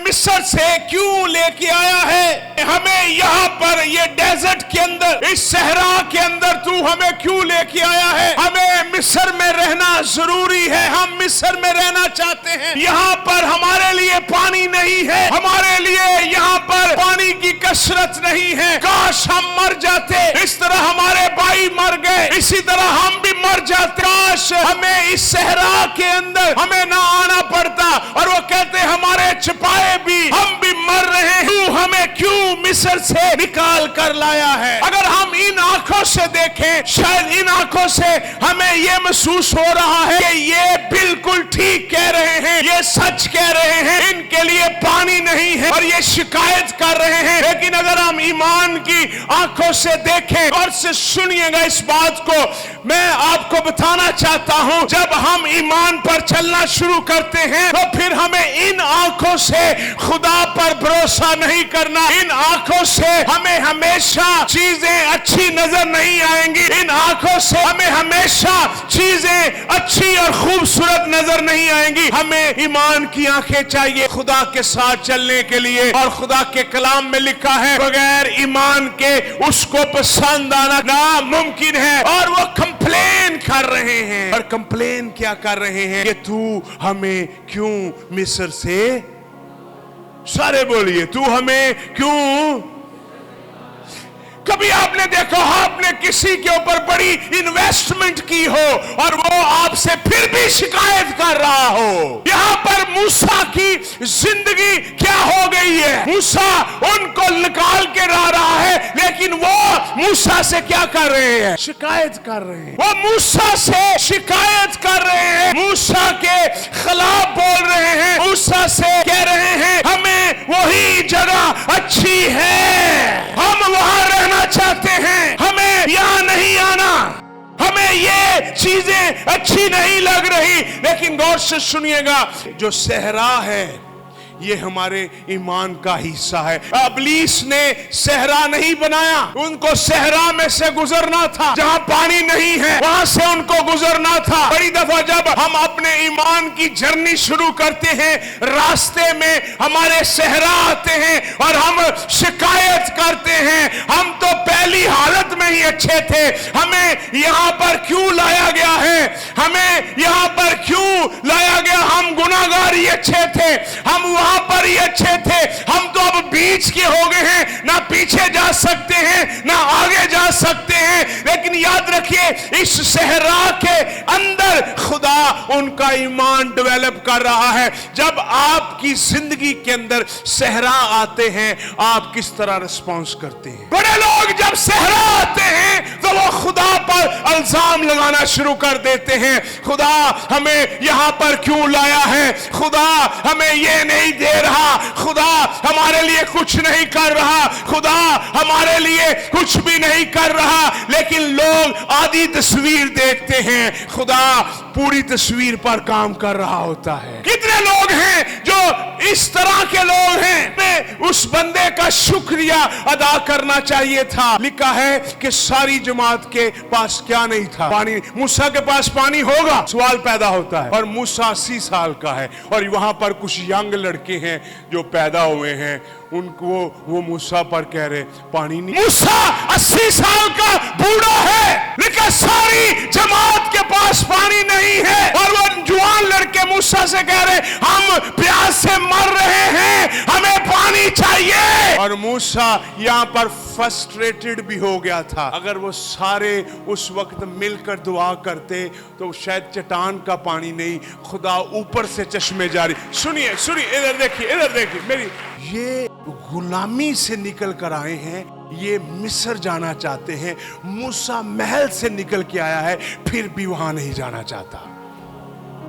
मिस्र से क्यों लेके आया है? हमें यहाँ पर ये डेजर्ट के अंदर, इस सहरा के अंदर तू हमें क्यों लेके आया है? हमें मिस्र में रहना जरूरी है, हम मिस्र में रहना चाहते हैं। यहाँ पर हमारे लिए पानी नहीं है, हमारे लिए यहाँ पर पानी की कसरत नहीं है। काश हम मर जाते, इस तरह हमारे भाई मर गए, इसी तरह हम भी मर जाते। काश हमें इस सहरा के अंदर हमें ना आना पड़ता। और वो कहते हमारे छिपाए भी, हम भी मर रहे हैं, तू हमें क्यों मिस्र से निकाल कर लाया है? अगर हम इन आंखों से देखें, शायद इन आंखों से हमें ये महसूस हो रहा है कि ये बिल्कुल ठीक कह रहे हैं, ये सच कह रहे हैं, इनके लिए पानी नहीं है और ये शिकायत कर रहे हैं। लेकिन अगर हम ईमान की आंखों से देखें, और से सुनिएगा इस बात को, मैं आपको बताना चाहता हूं, जब हम ईमान पर चलना शुरू करते हैं तो फिर हमें इन आंखों से खुदा पर भरोसा नहीं करना। इन आंखों से हमें हमेशा चीजें अच्छी नजर नहीं आएंगी, इन आंखों से हमें हमेशा चीजें अच्छी और खूबसूरत नजर नहीं आएंगी। हमें ईमान की आंखें चाहिए खुदा के साथ चलने के लिए। और खुदा के कलाम में लिखा है, बगैर ईमान के उसको पसंद आना नामुमकिन है। और वो कंप्लेन कर रहे हैं, और कंप्लेन क्या कर रहे हैं कि तू हमें क्यों मिस्र से, सारे बोलिए, तू हमें क्यों। कभी आपने देखा, आपने किसी के ऊपर बड़ी इन्वेस्टमेंट की हो और वो आपसे फिर भी शिकायत कर रहा हो। यहां पर मूसा की जिंदगी क्या हो गई है? मूसा उनको निकाल के ला रहा है, लेकिन वो मूसा से क्या कर रहे हैं? शिकायत कर रहे हैं। वो मूसा से शिकायत कर रहे हैं, मूसा के खिलाफ बोल रहे हैं, मूसा से कह रहे हैं हमें वही जगह अच्छी है, हम वहां रहना चाहते हैं, हमें यहां नहीं आना, हमें ये चीजें अच्छी नहीं लग रही। लेकिन गौर से सुनिएगा, जो सहरा है ये हमारे ईमान का हिस्सा है। इब्लीस ने सहरा नहीं बनाया, उनको सहरा में से गुजरना था, जहां पानी नहीं है वहां से उनको गुजरना था। बड़ी दफा जब हम अपने ईमान की जर्नी शुरू करते हैं, रास्ते में हमारे सहरा आते हैं और हम शिकायत करते हैं, हम तो पहली हालत में ही अच्छे थे, हमें यहां पर क्यों लाया गया है, हमें यहां पर क्यों लाया गया, हम गुनाहगार ही अच्छे थे, हम वहां पर ही अच्छे थे, हम तो अब बीच के हो गए हैं, ना पीछे जा सकते हैं ना आगे जा सकते हैं। लेकिन याद रखिए, इस सहरा के अंदर खुदा उनका ईमान डेवलप कर रहा है। जब आपकी जिंदगी के अंदर सहरा आते हैं, आप किस तरह रिस्पॉन्स करते हैं? बड़े लोग जब सहरा आते हैं तो वो खुदा पर इल्जाम लगाना शुरू कर देते हैं, खुदा हमें यहां पर क्यों लाया है, खुदा हमें ये नहीं दे रहा, खुदा हमारे लिए कुछ नहीं कर रहा, खुदा हमारे लिए कुछ भी नहीं कर रहा। लेकिन लोग आधी तस्वीर देखते हैं, खुदा पूरी तस्वीर पर काम कर रहा होता है। कितने लोग हैं जो इस तरह के लोग हैं? मैं उस बंदे का शुक्रिया अदा करना चाहिए था। लिखा है कि सारी जमात के पास क्या नहीं था? पानी। मूसा के पास पानी होगा, सवाल पैदा होता है। और मूसा 80 साल का है और वहां पर कुछ यंग लड़के हैं जो पैदा हुए हैं, उनको वो मूसा पर कह रहे पानी नहीं। मूसा 80 साल का बूढ़ा है, लेकिन सारी जमात के पास पानी नहीं है। और वो जवान लड़के मूसा से कह रहे हम प्यास से मर रहे हैं, हमें पानी चाहिए। और मूसा यहाँ पर फ्रस्ट्रेटेड भी हो गया था। अगर वो सारे उस वक्त मिलकर दुआ करते तो शायद चट्टान का पानी नहीं, खुदा ऊपर से चश्मे जारी। सुनिए सुनिए, इधर देखिए, इधर देखिए मेरी, ये गुलामी से निकल कर आए हैं, ये मिस्र जाना चाहते हैं। मूसा महल से निकल के आया है, फिर भी वहां नहीं जाना चाहता।